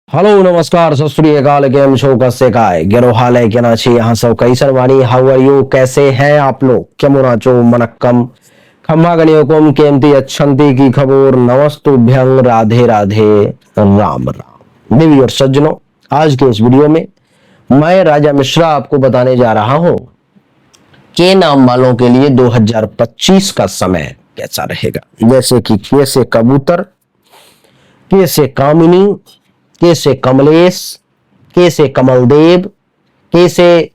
Hello नमस्कार सत श्री अकाल केम छो कसे काय गेरो हाल है क्या छी यहाँ सब कैसन वाणी हाउ आर यू कैसे हैं आप लोग केमो नाचो मनक्कम खम्मा गणियोकुम केमती अच्छंती की खबर नमस्तुभ्यं राधे राधे राम राम देवी और सज्जनों। आज के इस वीडियो में मैं राजा मिश्रा आपको बताने जा रहा हूं के नाम वालों के लिए 2025 का समय कैसा रहेगा। जैसे कि के से कबूतर, के से कामिनी, के से कमलेश, के से कमलदेव, के से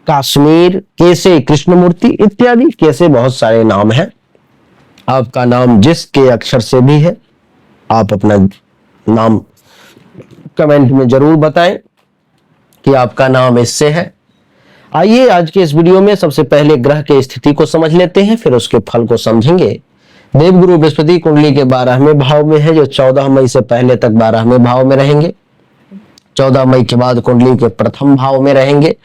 कश्मीर, के से कृष्णमूर्ति इत्यादि के से बहुत सारे नाम हैं। आपका नाम जिसके अक्षर से भी है आप अपना नाम कमेंट में जरूर बताएं कि आपका नाम इससे है। आइए आज के इस वीडियो में सबसे पहले ग्रह के स्थिति को समझ लेते हैं, फिर उसके फल को समझेंगे। देवगुरु बृहस्पति कुंडली के 12वें भाव में है, जो 14 मई से पहले तक 12वें भाव में रहेंगे। 14 मई के बाद कुंडली के प्रथम भाव में रहेंगे।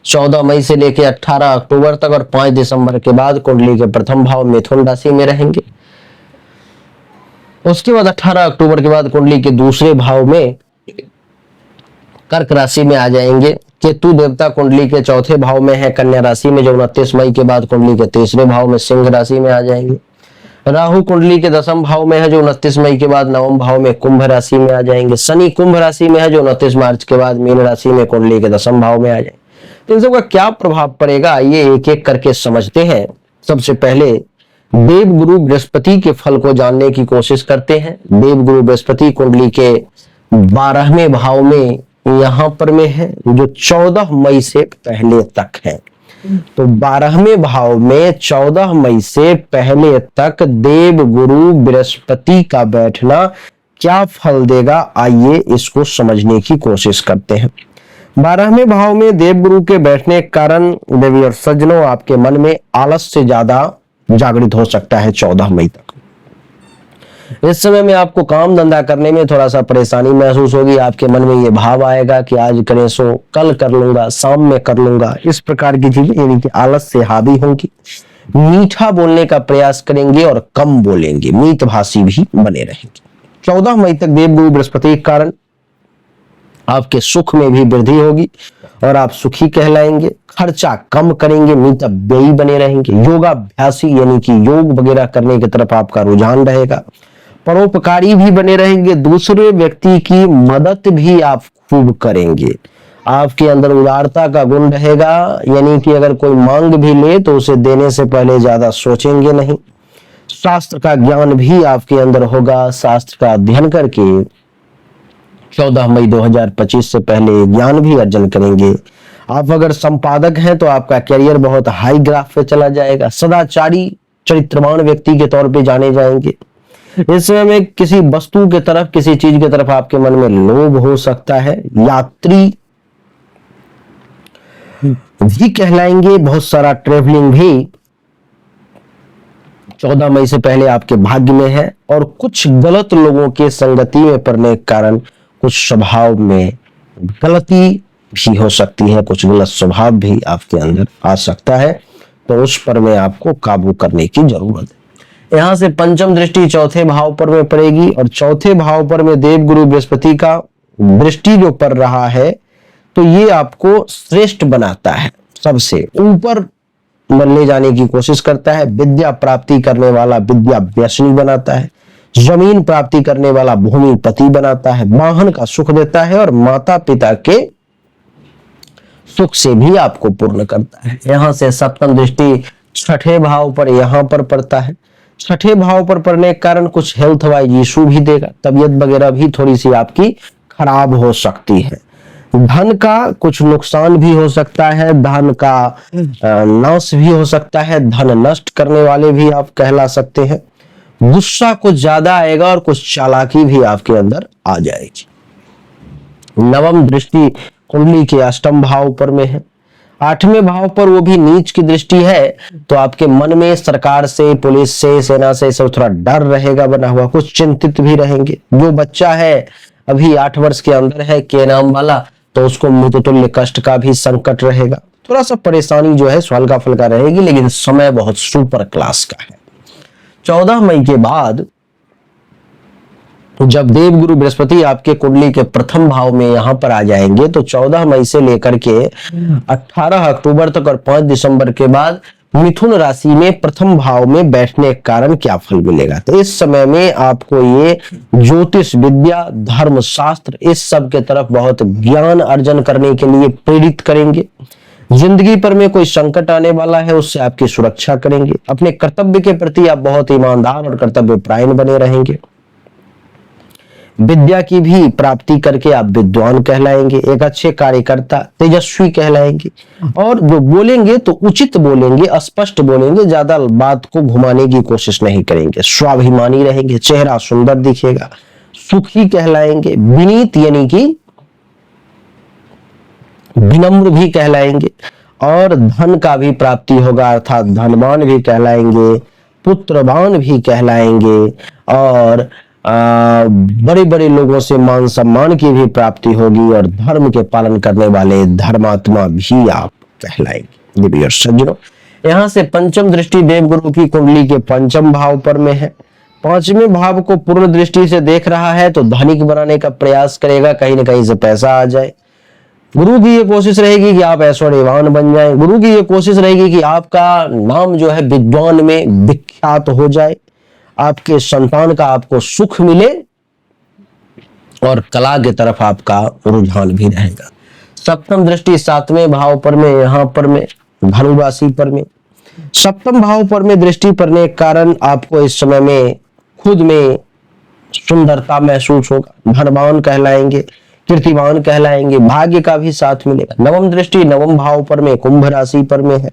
14 मई से लेकर 18 अक्टूबर तक और 5 दिसंबर के बाद कुंडली के प्रथम भाव मिथुन राशि में रहेंगे। उसके बाद 18 अक्टूबर के बाद कुंडली के दूसरे भाव में कर्क राशि में आ जाएंगे। केतु देवता कुंडली के चौथे भाव में है कन्या राशि में, जो 29 मई के बाद कुंडली के तीसरे भाव में सिंह राशि में आ जाएंगे। राहु कुंडली के 10वें भाव में है, जो 29 मई के बाद 9वें भाव में कुंभ राशि में आ जाएंगे। शनि कुंभ राशि में है, जो 29 मार्च के बाद मीन राशि में कुंडली के 10वें भाव में आ जाएंगे। तो इन सबका क्या प्रभाव पड़ेगा आइए एक एक करके समझते हैं। सबसे पहले देवगुरु बृहस्पति के फल को जानने की कोशिश करते हैं। देवगुरु बृहस्पति कुंडली के 12वें भाव में यहां पर में है, जो 14 मई से पहले तक है। तो 12वें भाव में 14 मई से पहले तक देव गुरु बृहस्पति का बैठना क्या फल देगा, आइए इसको समझने की कोशिश करते हैं। 12वें भाव में देव गुरु के बैठने के कारण देवी और सज्जनों आपके मन में आलस से ज्यादा जागृत हो सकता है 14 मई तक। इस समय में आपको काम धंधा करने में थोड़ा सा परेशानी महसूस होगी। आपके मन में ये भाव आएगा कि आज करें सो कल कर लूंगा, शाम में कर लूंगा, इस प्रकार की चीजें यानी कि आलस से हावी होंगी। मीठा बोलने का प्रयास करेंगे और कम बोलेंगे, मीतभाषी भी बने रहेंगे। 14 मई तक देवगुरु बृहस्पति के कारण आपके सुख में भी वृद्धि होगी और आप सुखी कहलाएंगे। खर्चा कम करेंगे, मितव्ययी बने रहेंगे। योगाभ्यासी यानी कि योग वगैरह करने की तरफ आपका रुझान रहेगा। परोपकारी भी बने रहेंगे, दूसरे व्यक्ति की मदद भी आप खूब करेंगे। आपके अंदर उदारता का गुण रहेगा, यानी कि अगर कोई मांग भी ले तो उसे देने से पहले ज्यादा सोचेंगे नहीं। शास्त्र का ज्ञान भी आपके अंदर होगा। शास्त्र का अध्ययन करके 14 मई 2025 से पहले ज्ञान भी अर्जन करेंगे। आप अगर संपादक हैं तो आपका करियर बहुत हाई ग्राफ पे चला जाएगा। सदाचारी चरित्रवान व्यक्ति के तौर पे जाने जाएंगे। इस समय में किसी वस्तु के तरफ, किसी चीज के तरफ आपके मन में लोभ हो सकता है। यात्री भी कहलाएंगे। बहुत सारा ट्रेवलिंग भी 14 मई से पहले आपके भाग्य में है। और कुछ गलत लोगों के संगति में पड़ने के कारण कुछ स्वभाव में गलती भी हो सकती है, कुछ गलत स्वभाव भी आपके अंदर आ सकता है। तो उस पर में आपको काबू करने की जरूरत है। यहां से पंचम दृष्टि चौथे भाव पर में पड़ेगी और चौथे भाव पर में देवगुरु बृहस्पति का दृष्टि जो पड़ रहा है, तो ये आपको श्रेष्ठ बनाता है, सबसे ऊपर ले जाने की कोशिश करता है। विद्या प्राप्ति करने वाला विद्या व्यसनी बनाता है। जमीन प्राप्ति करने वाला भूमिपति बनाता है। वाहन का सुख देता है और माता पिता के सुख से भी आपको पूर्ण करता है। यहां से सप्तम दृष्टि छठे भाव पर यहां पर पड़ता है। छठे भाव पर पड़ने के कारण कुछ हेल्थ वाइज इशू भी देगा। तबीयत वगैरह भी थोड़ी सी आपकी खराब हो सकती है। धन का कुछ नुकसान भी हो सकता है। धन का नाश भी हो सकता है। धन नष्ट करने वाले भी आप कहला सकते हैं। गुस्सा कुछ ज्यादा आएगा और कुछ चालाकी भी आपके अंदर आ जाएगी। नवम दृष्टि कुंडली के अष्टम भाव पर में है। 8वें भाव पर वो भी नीच की दृष्टि है। तो आपके मन में सरकार से, पुलिस से, सेना से सब थोड़ा डर रहेगा बना हुआ। कुछ चिंतित भी रहेंगे। जो बच्चा है अभी 8 वर्ष के अंदर है के नाम वाला, तो उसको मृत्युतुल्य कष्ट का भी संकट रहेगा। थोड़ा सा परेशानी जो है हल्का फुल्का रहेगी, लेकिन समय बहुत सुपर क्लास का है। 14 मई के बाद जब देवगुरु बृहस्पति आपके कुंडली के प्रथम भाव में यहां पर आ जाएंगे तो 14 मई से लेकर के 18 अक्टूबर तक और 5 दिसंबर के बाद मिथुन राशि में प्रथम भाव में बैठने के कारण क्या फल मिलेगा। तो इस समय में आपको ये ज्योतिष विद्या, धर्म शास्त्र, इस सब के तरफ बहुत ज्ञान अर्जन करने के लिए प्रेरित करेंगे। जिंदगी पर में कोई संकट आने वाला है उससे आपकी सुरक्षा करेंगे। अपने कर्तव्य के प्रति आप बहुत ईमानदार और कर्तव्यपरायण बने रहेंगे। विद्या की भी प्राप्ति करके आप विद्वान कहलाएंगे, एक अच्छे कार्यकर्ता, तेजस्वी कहलाएंगे। और जो बोलेंगे तो उचित बोलेंगे, स्पष्ट बोलेंगे, ज्यादा बात को घुमाने की कोशिश नहीं करेंगे। स्वाभिमानी रहेंगे, चेहरा सुंदर दिखेगा, सुखी कहलाएंगे। विनीत यानी कि विनम्र भी कहलाएंगे। और धन का भी प्राप्ति होगा, अर्थात धनवान भी कहलाएंगे, पुत्रवान भी कहलाएंगे। और बड़े बड़े लोगों से मान सम्मान की भी प्राप्ति होगी और धर्म के पालन करने वाले धर्मात्मा भी आप कहलाएंगे। देवी और सज्जनों, यहां से पंचम दृष्टि देवगुरु की कुंडली के पंचम भाव पर में है। पांचवें भाव को पूर्ण दृष्टि से देख रहा है तो धनिक बनाने का प्रयास करेगा, कहीं ना कहीं से पैसा आ जाए। गुरु की ये कोशिश रहेगी कि आप ऐश्वर्यवान बन जाएं। गुरु की ये कोशिश रहेगी कि आपका नाम जो है विद्वान में विख्यात हो जाए, आपके संतान का आपको सुख मिले और कला की तरफ आपका रुझान भी रहेगा। सप्तम दृष्टि सातवें भाव पर में, यहां पर में धनु राशि पर में सप्तम भाव पर में दृष्टि पड़ने के कारण आपको इस समय में खुद में सुंदरता महसूस होगा। धनवान कहलाएंगे, कीर्तिवान कहलाएंगे, भाग्य का भी साथ मिलेगा। नवम दृष्टि नवम भाव पर में कुंभ राशि पर में है।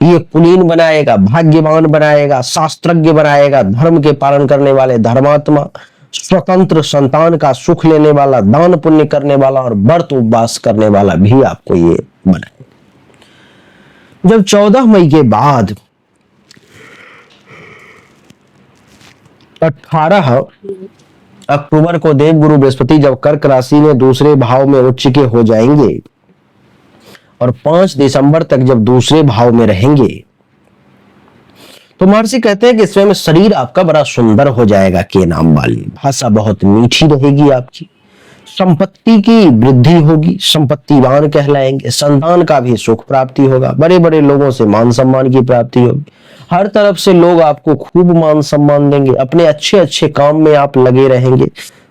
ये कुलीन बनाएगा, भाग्यवान बनाएगा, शास्त्रज्ञ बनाएगा, धर्म के पालन करने वाले धर्मात्मा, स्वतंत्र संतान का सुख लेने वाला, दान पुण्य करने वाला और व्रत उपवास करने वाला भी आपको ये बनाएगा। जब 14 मई के बाद 18 अक्टूबर को देवगुरु बृहस्पति जब कर्क राशि में दूसरे भाव में उच्च के हो जाएंगे और 5 दिसंबर तक जब दूसरे भाव में रहेंगे तो महर्षि कहते हैं कि इसमें में शरीर आपका बड़ा सुंदर हो जाएगा। के नाम वाली भाषा बहुत मीठी रहेगी आपकी, संपत्ति की वृद्धि होगी, संपत्तिवान कहलाएंगे, संतान का भी सुख प्राप्ति होगा, बड़े बड़े लोगों से मान सम्मान की प्राप्ति होगी। हर तरफ से लोग आपको खूब मान सम्मान देंगे। अपने अच्छे अच्छे काम में आप लगे रहेंगे,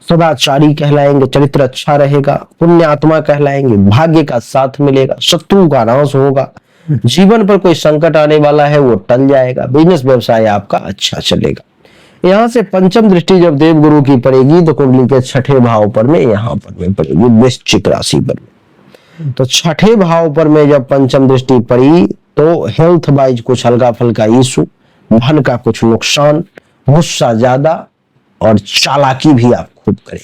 सदाचारी कहलाएंगे, चरित्र अच्छा रहेगा, पुण्य आत्मा कहलाएंगे, भाग्य का साथ मिलेगा, शत्रु का नाश होगा, जीवन पर कोई संकट आने वाला है वो टल जाएगा, बिजनेस व्यवसाय आपका अच्छा चलेगा। यहां से पंचम दृष्टि जब देवगुरु की पड़ेगी तो कुंडली के छठे भाव पर में यहां पर में पड़ेगी, वृश्चिक राशि पर में। तो छठे भाव पर में जब पंचम दृष्टि पड़ी तो हेल्थ वाइज कुछ हल्का फल्का इशू, धन का कुछ नुकसान, गुस्सा ज्यादा और चालाकी भी आप खूब करें।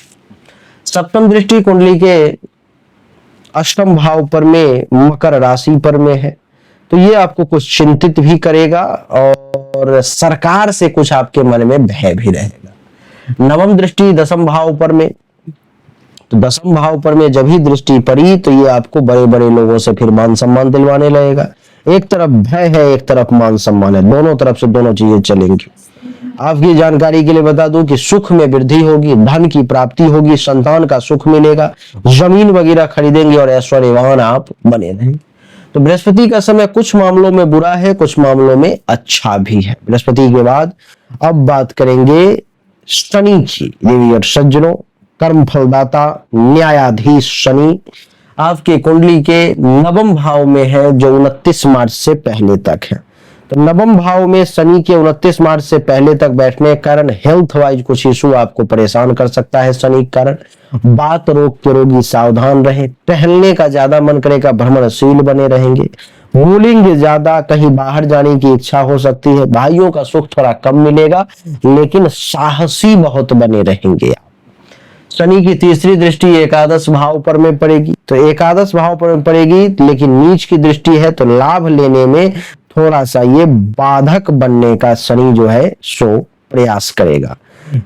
सप्तम दृष्टि कुंडली के अष्टम भाव पर में मकर राशि पर में है तो ये आपको कुछ चिंतित भी करेगा और सरकार से कुछ आपके मन में भय भी रहेगा। नवम दृष्टि दसम भाव पर में, तो दसम भाव पर में जब ही दृष्टि पड़ी तो ये आपको बड़े बड़े लोगों से फिर मान सम्मान दिलवाने लगेगा। एक तरफ भय है, एक तरफ मान सम्मान है, दोनों तरफ से दोनों चीजें चलेंगी। आपकी जानकारी के लिए बता दूं कि सुख में वृद्धि होगी, धन की प्राप्ति होगी, संतान का सुख मिलेगा, जमीन वगैरह खरीदेंगे और ऐश्वर्यवान आप बने रहेंगे। तो बृहस्पति का समय कुछ मामलों में बुरा है, कुछ मामलों में अच्छा भी है। बृहस्पति के बाद अब बात करेंगे शनि की। देवी और सज्जनों, कर्म फलदाता न्यायाधीश शनि आपके कुंडली के नवम भाव में है जो 29 मार्च से पहले तक है। तो नवम भाव में शनि के 29 मार्च से पहले तक बैठने के कारण हेल्थ वाइज कुछ इशू आपको परेशान कर सकता है। शनि के कारण बात रोग के रोगी सावधान रहे, टहलने का ज्यादा मन करेगा, भ्रमणशील बने रहेंगे, बोलेंगे ज्यादा, कहीं बाहर जाने की इच्छा हो सकती है, भाइयों का सुख थोड़ा कम मिलेगा लेकिन साहसी बहुत बने रहेंगे। शनि की तीसरी दृष्टि एकादश भाव पर में पड़ेगी, तो एकादश भाव पर में पड़ेगी लेकिन नीच की दृष्टि है तो लाभ लेने में थोड़ा सा ये बाधक बनने का शनि जो है सो प्रयास करेगा।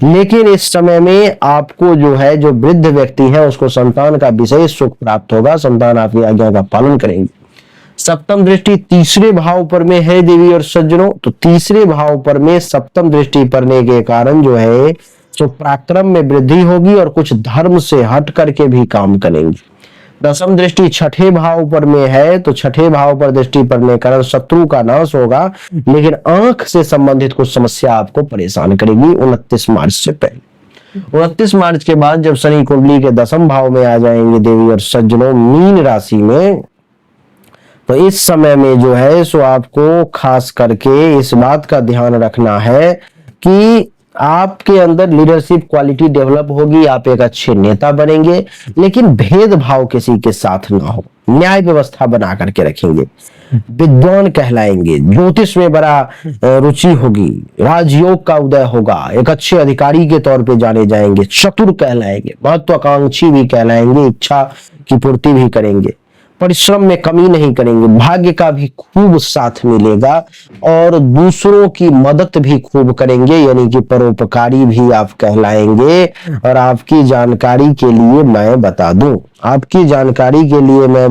लेकिन इस समय में आपको जो है, जो वृद्ध व्यक्ति है उसको संतान का विशेष सुख प्राप्त होगा, संतान आपकी आज्ञा का पालन करेंगे। सप्तम दृष्टि तीसरे भाव पर में है देवी और सज्जनों, तो तीसरे भाव पर में सप्तम दृष्टि पड़ने के कारण जो है तो पराक्रम में वृद्धि होगी और कुछ धर्म से हट करके भी काम करेंगे। दसम दृष्टि छठे भाव पर में है, तो छठे भाव पर दृष्टि पड़ने के कारण शत्रु का नाश होगा, लेकिन आंख से संबंधित कुछ समस्या आपको परेशान करेगी 29 मार्च से पहले। 29 मार्च के बाद जब शनि कुंडली के दसम भाव में आ जाएंगे देवी और सज्जनों मीन राशि में, तो इस समय में जो है सो आपको खास करके इस बात का ध्यान रखना है कि आपके अंदर लीडरशिप क्वालिटी डेवलप होगी, आप एक अच्छे नेता बनेंगे, लेकिन भेदभाव किसी के साथ ना हो, न्याय व्यवस्था बना करके रखेंगे, विद्वान कहलाएंगे, ज्योतिष में बड़ा रुचि होगी, राजयोग का उदय होगा, एक अच्छे अधिकारी के तौर पे जाने जाएंगे, चतुर कहलाएंगे, महत्वाकांक्षी भी कहलाएंगे, इच्छा की पूर्ति भी करेंगे, परिश्रम में कमी नहीं करेंगे, भाग्य का भी खूब साथ मिलेगा और दूसरों की मदद भी खूब करेंगे, यानी कि परोपकारी भी आप कहलाएंगे। और आपकी जानकारी के लिए मैं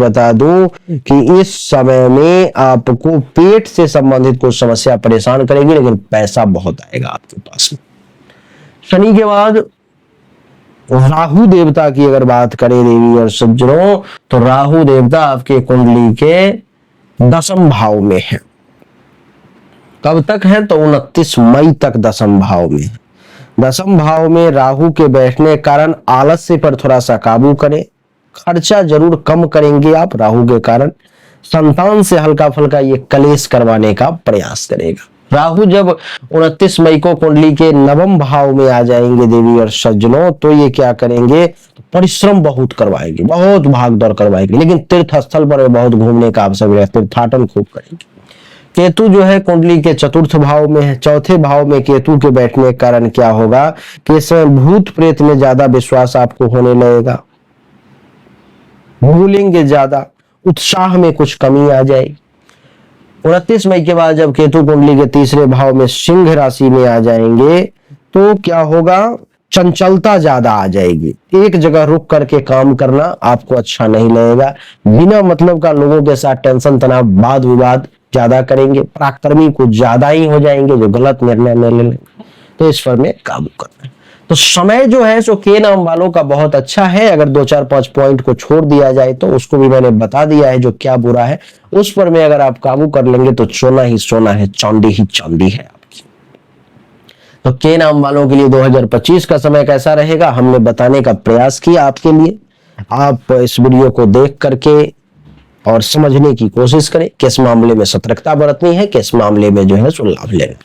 बता दूं, कि इस समय में आपको पेट से संबंधित कुछ समस्या परेशान करेगी, लेकिन पैसा बहुत आएगा आपके पास। शनि के बाद राहु देवता की अगर बात करें देवी और सज्जनों, तो राहु देवता आपके कुंडली के दसम भाव में है। कब तक है? तो 29 मई तक दसम भाव में। दसम भाव में राहु के बैठने के कारण आलस्य पर थोड़ा सा काबू करें, खर्चा जरूर कम करेंगे आप राहु के कारण, संतान से हल्का फुल्का ये कलेश करवाने का प्रयास करेगा। राहु जब 29 मई को कुंडली के नवम भाव में आ जाएंगे देवी और सज्जनों, तो ये क्या करेंगे? परिश्रम बहुत करवाएंगे, बहुत भाग दौड़ करवाएंगे, लेकिन तीर्थ स्थल पर बहुत घूमने का अवसर मिलेगा, तीर्थाटन खूब करेंगे। केतु जो है कुंडली के चतुर्थ भाव में है। चौथे भाव में केतु के बैठने के कारण क्या होगा कि इस समय भूत प्रेत में ज्यादा विश्वास आपको होने लगेगा, भूलेंगे ज्यादा, उत्साह में कुछ कमी आ जाएगी। 29 मई के बाद जब केतु कुंडली के तीसरे भाव में सिंह राशि में आ जाएंगे, तो क्या होगा? चंचलता ज्यादा आ जाएगी, एक जगह रुक करके काम करना आपको अच्छा नहीं लगेगा, बिना मतलब का लोगों के साथ टेंशन तनाव वाद विवाद ज्यादा करेंगे, पराक्रमी कुछ ज्यादा ही हो जाएंगे जो गलत निर्णय ले लेंगे, तो इस पर में काबू करना है। तो समय जो है सो के नाम वालों का बहुत अच्छा है। अगर 2-4-5 पॉइंट को छोड़ दिया जाए तो उसको भी मैंने बता दिया है जो क्या बुरा है, उस पर में अगर आप काबू कर लेंगे तो सोना ही सोना है, चांदी ही चांदी है आपकी। तो के नाम वालों के लिए 2025 का समय कैसा रहेगा हमने बताने का प्रयास किया आपके लिए। आप इस वीडियो को देख करके और समझने की कोशिश करें, किस मामले में सतर्कता बरतनी है, किस मामले में जो है सो लाभ लेना।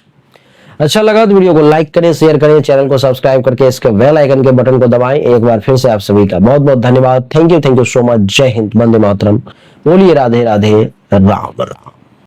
अच्छा लगा तो वीडियो को लाइक करें, शेयर करें, चैनल को सब्सक्राइब करके इसके बेल आइकन के बटन को दबाएं। एक बार फिर से आप सभी का बहुत बहुत धन्यवाद। Thank you so much. जय हिंद, वंदे मातरम। बोलिए राधे राधे, राम राम।